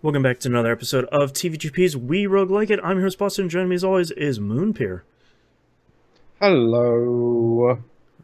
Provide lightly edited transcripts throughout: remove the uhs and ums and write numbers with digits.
Welcome back to another episode of TVGP's We Roguelike It. I'm your host, Boston. Joining me as always is Moonpeer. Hello.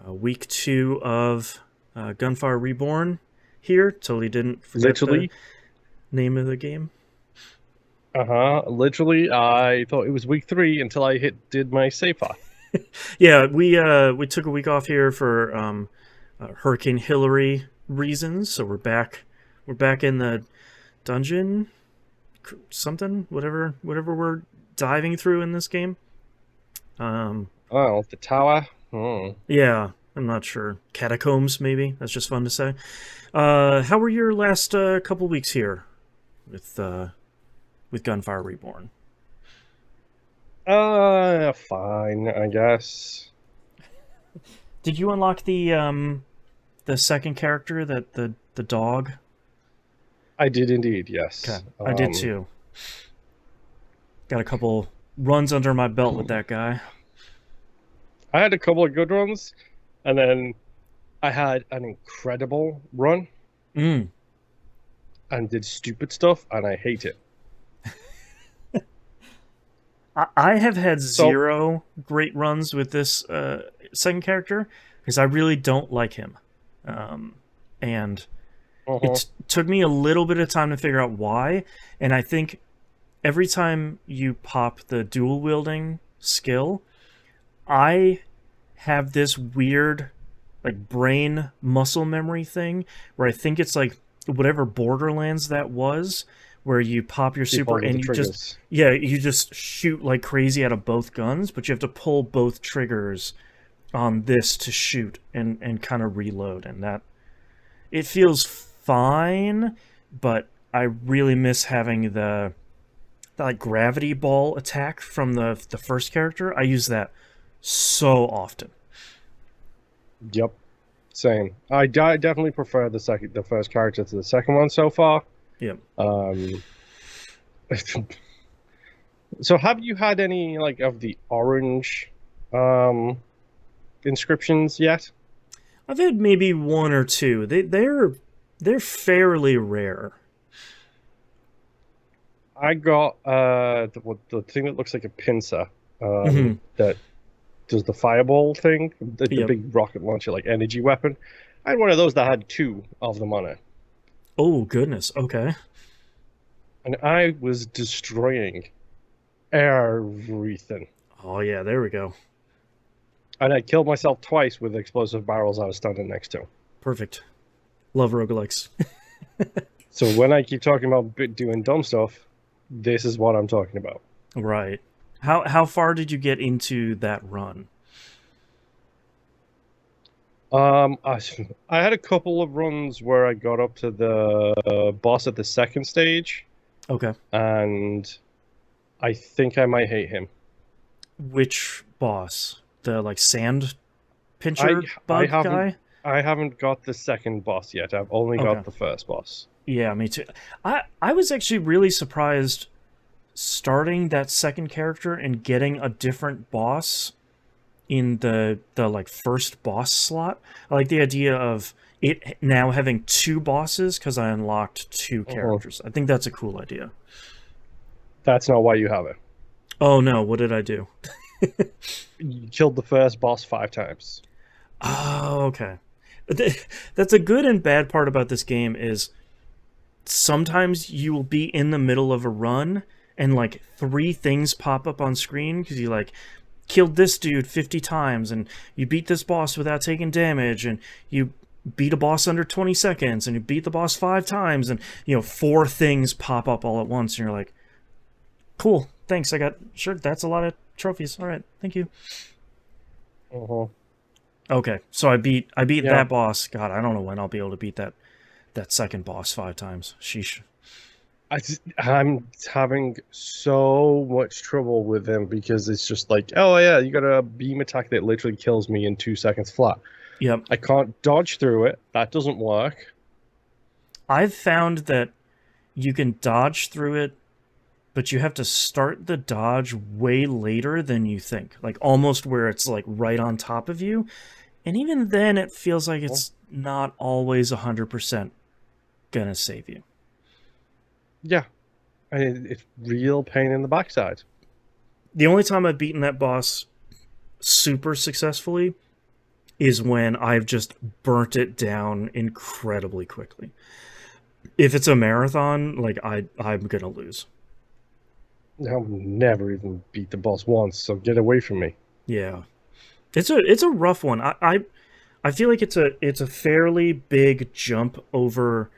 Week 2 of Gunfire Reborn here. Totally didn't forget the Literally, name of the game. literally, I thought it was week 3 until I did my save file. Yeah, we took a week off here for Hurricane Hillary reasons, so we're back. We're back in the dungeon, something, whatever we're diving through in this game. Oh, the tower. Yeah, I'm not sure. Catacombs, maybe. That's just fun to say. How were your last couple weeks here with Gunfire Reborn? Fine, I guess. Did you unlock the second character, that the dog? I did indeed, yes. Okay, I did too. Got a couple runs under my belt with that guy. I had a couple of good runs, and then I had an incredible run Mm. and did stupid stuff, and I hate it. I have had So, zero great runs with this second character because I really don't like him. And it took me a little bit of time to figure out why, and I think every time you pop the dual wielding skill, I have this weird like brain muscle memory thing where I think it's like whatever Borderlands that was, where you pop your keep super holding and the you triggers. you just shoot like crazy out of both guns, but you have to pull both triggers on this to shoot and kind of reload, and that it feels fine, but I really miss having the like gravity ball attack from the first character. I use that so often. Yep, same. I definitely prefer the first character to the second one so far. Yep. Um, So have you had any like of the orange um inscriptions yet? I've had maybe one or two. They're fairly rare. I got the thing that looks like a pincer Hmm. that does the fireball thing, the Yep. big rocket launcher like energy weapon. I had one of those that had two of them on it, Oh goodness. Okay. and I was destroying everything. Oh yeah. There we go. And I killed myself twice with explosive barrels I was standing next to. Perfect. Love roguelikes. So when I keep talking about doing dumb stuff, this is what I'm talking about. Right. How far did you get into that run? I, I had a couple of runs where I got up to the boss at the second stage, Okay. and I think I might hate him. Which boss? The like sand I pincher I bug haven't guy? I haven't got the second boss yet. I've only Okay. got the first boss. Yeah, me too. I was actually really surprised starting that second character and getting a different boss in the like first boss slot. I like the idea of it now having two bosses because I unlocked two characters. I think that's a cool idea. That's not why you have it. Oh no, what did I do? You killed the first boss 5 times. Oh, okay. That's a good and bad part about this game is sometimes you will be in the middle of a run and like three things pop up on screen because you like killed this dude 50 times and you beat this boss without taking damage and you beat a boss under 20 seconds and you beat the boss 5 times and four things pop up all at once and you're like, cool, thanks, I got, sure, that's a lot of trophies, all right, thank you. Uh-huh. Okay, so I beat Yeah, that boss. God, I don't know when I'll be able to beat that second boss 5 times. Sheesh. I'm having so much trouble with him because it's just like, oh yeah, you got a beam attack that literally kills me in 2 seconds flat. Yep. I can't dodge through it. That doesn't work. I've found that you can dodge through it, but you have to start the dodge way later than you think. Like almost where it's like right on top of you. And even then it feels like it's not always 100% gonna save you. Yeah, and it's real pain in the backside. The only time I've beaten that boss super successfully is when I've just burnt it down incredibly quickly. If it's a marathon, like I'm gonna lose. I'll never even beat the boss once, so get away from me. Yeah, it's a rough one. I feel like it's a fairly big jump over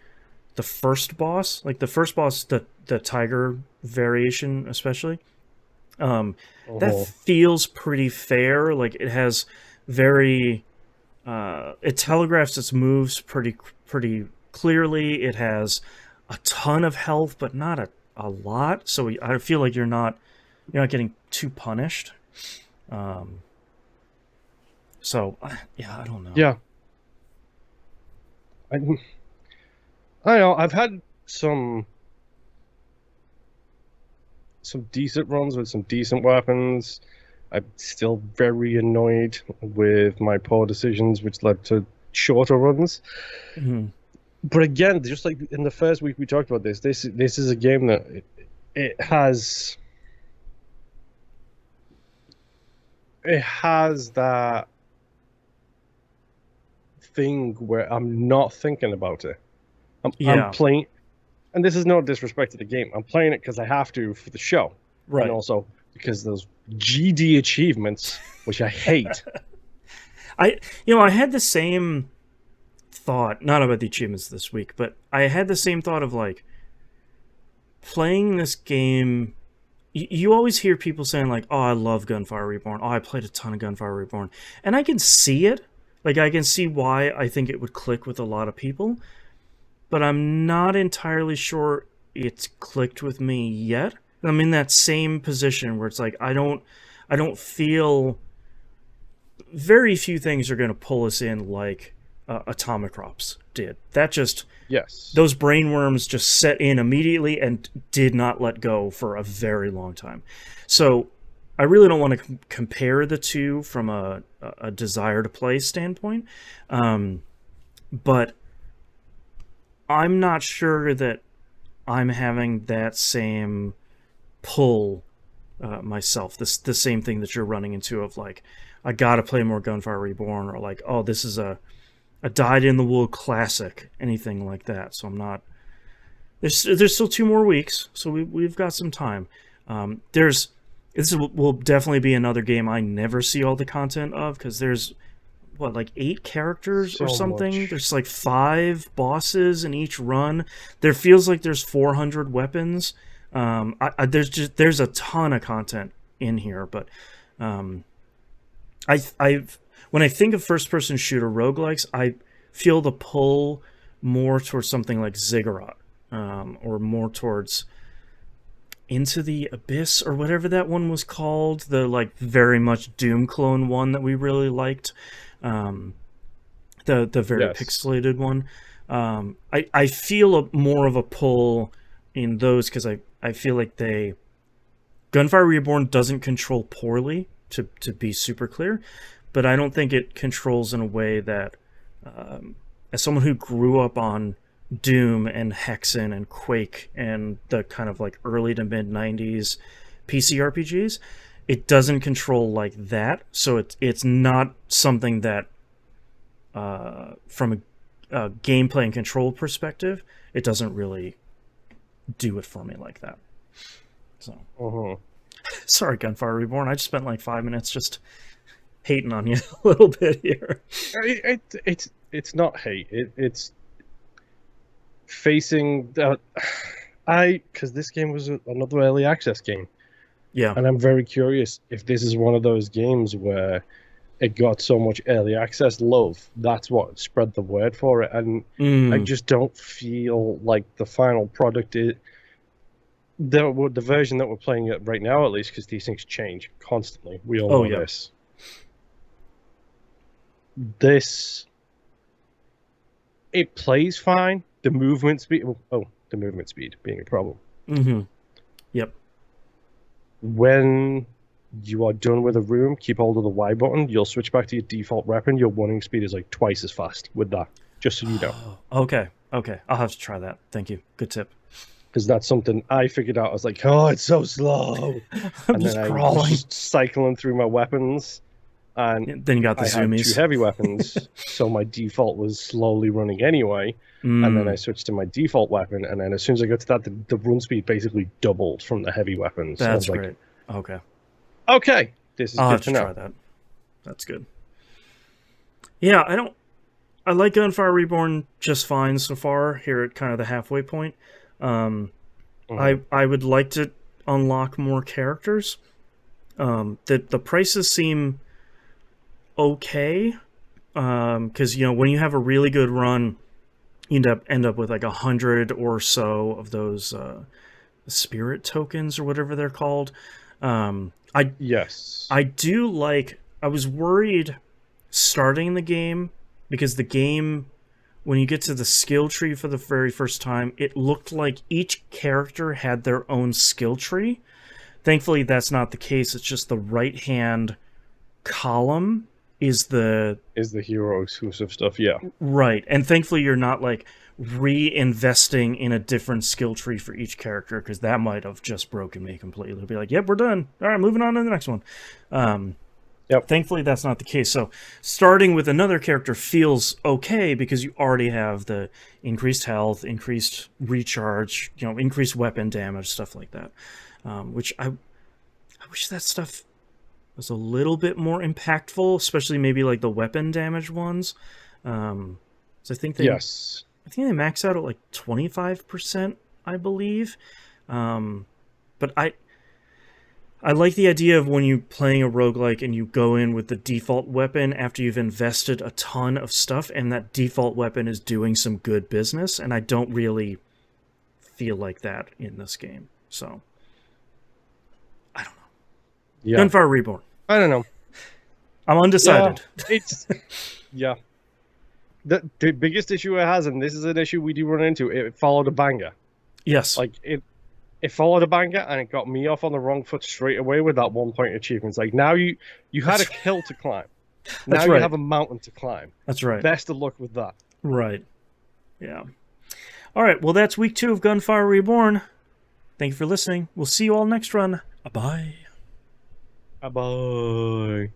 the first boss. Like the first boss, the tiger variation especially. That Uh-huh. feels pretty fair. Like it has very it telegraphs its moves pretty clearly. It has a ton of health, but not a lot. So I feel like you're not getting too punished. Um, so yeah, I don't know. Yeah, I, I know. I've had some decent runs with some decent weapons. I'm still very annoyed with my poor decisions, which led to shorter runs. Mhm. But again, just like in the first week we talked about this, this is a game that it has that thing where I'm not thinking about it. I'm Yeah, playing, and this is no disrespect to the game. I'm playing it because I have to for the show, and right. also because those GD achievements, which I hate. I had the same thought, not about the achievements this week, but I had the same thought of like playing this game. You always hear people saying like, "Oh, I love Gunfire Reborn. Oh, I played a ton of Gunfire Reborn," and I can see it. Like I can see why I think it would click with a lot of people, but I'm not entirely sure it's clicked with me yet. I'm in that same position where it's like I don't feel very few things are going to pull us in like Atomic Crops did. That just Yes. those brainworms just set in immediately and did not let go for a very long time. So I really don't want to compare the two from a desire to play standpoint, but I'm not sure that I'm having that same pull myself. The same thing that you're running into of like, I gotta play more Gunfire Reborn, or like, oh, this is a dyed in the wool classic, anything like that. So I'm not. There's still 2 more weeks, so we've got some time. There's will definitely be another game I never see all the content of because there's what like 8 characters or So something. much. There's like 5 bosses in each run. There feels like there's 400 weapons. There's a ton of content in here, but um, I've when I think of first person shooter roguelikes, I feel the pull more towards something like Ziggurat, or more towards Into the Abyss or whatever that one was called, the like very much Doom clone one that we really liked, um, the very Yes. pixelated one. I feel more of a pull in those because I feel like they Gunfire Reborn doesn't control poorly, to be super clear, but I don't think it controls in a way that, as someone who grew up on Doom and Hexen and Quake and the kind of like early to mid 90s PC RPGs, it doesn't control like that. So it's not something that, from a gameplay and control perspective, it doesn't really do it for me like that. So Uh-huh. sorry, Gunfire Reborn. I just spent like 5 minutes just hating on you a little bit here. It's not hate. It's facing that. Because this game was another early access game, Yeah. and I'm very curious if this is one of those games where it got so much early access love. That's what spread the word for it, and I Mm. just don't feel like the final product is the version that we're playing it right now, at least, because these things change constantly. We all Oh know yeah. this. This it plays fine. The movement speed. Oh, the movement speed being a problem. Mm-hmm. Yep. When you are done with a room, keep hold of the Y button. You'll switch back to your default weapon. Your running speed is like twice as fast with that. Just so you know. Okay. Okay. I'll have to try that. Thank you. Good tip. because that's something I figured out. I was like, oh, it's so slow. I'm And just then I was crawling. just cycling through my weapons, and Then you got the I had two zoomies. heavy weapons, so my default was slowly running anyway. And then I Mm, switched to my default weapon, and then as soon as I got to that, the run speed basically doubled from the heavy weapons. So I that's was like, great. Okay. okay, this is I'll good have to to know. try that. That's good. Yeah, I like Gunfire Reborn just fine so far, here at kind of the halfway point. Um, Mhm. I would like to unlock more characters. The prices seem okay. Because when you have a really good run, you end up with like 100 or so of those spirit tokens or whatever they're called. Um, I Yes. I do like. I was worried starting the game because the game, when you get to the skill tree for the very first time, it looked like each character had their own skill tree. Thankfully, that's not the case. It's just the right hand column is the Is the hero exclusive stuff? Yeah. right, and thankfully you're not like reinvesting in a different skill tree for each character because that might have just broken me completely. It'll be like, yep, we're done. All right, moving on to the next one. Um, Yep. Thankfully, that's not the case. So, starting with another character feels okay because you already have the increased health, increased recharge, increased weapon damage, stuff like that. Which I wish that stuff was a little bit more impactful, especially maybe like the weapon damage ones. So Yes. I think they max out at like 25%, I believe. But I like the idea of when you're playing a roguelike and you go in with the default weapon after you've invested a ton of stuff, and that default weapon is doing some good business, and I don't really feel like that in this game. So, I don't know. Yeah. Gunfire Reborn. I don't know. I'm Yeah. undecided. It's yeah. The biggest issue it has, and this is an issue we do run into, it followed a banger. Yes. Like it followed a banger, and it got me off on the wrong foot straight away with that 1 point achievement. It's like, now you had a That's, hill to climb. Now that's you right. have a mountain to climb. That's right. Best of luck with that. Right. Yeah. All right. Well, that's week 2 of Gunfire Reborn. Thank you for listening. We'll see you all next run. Bye. Bye bye.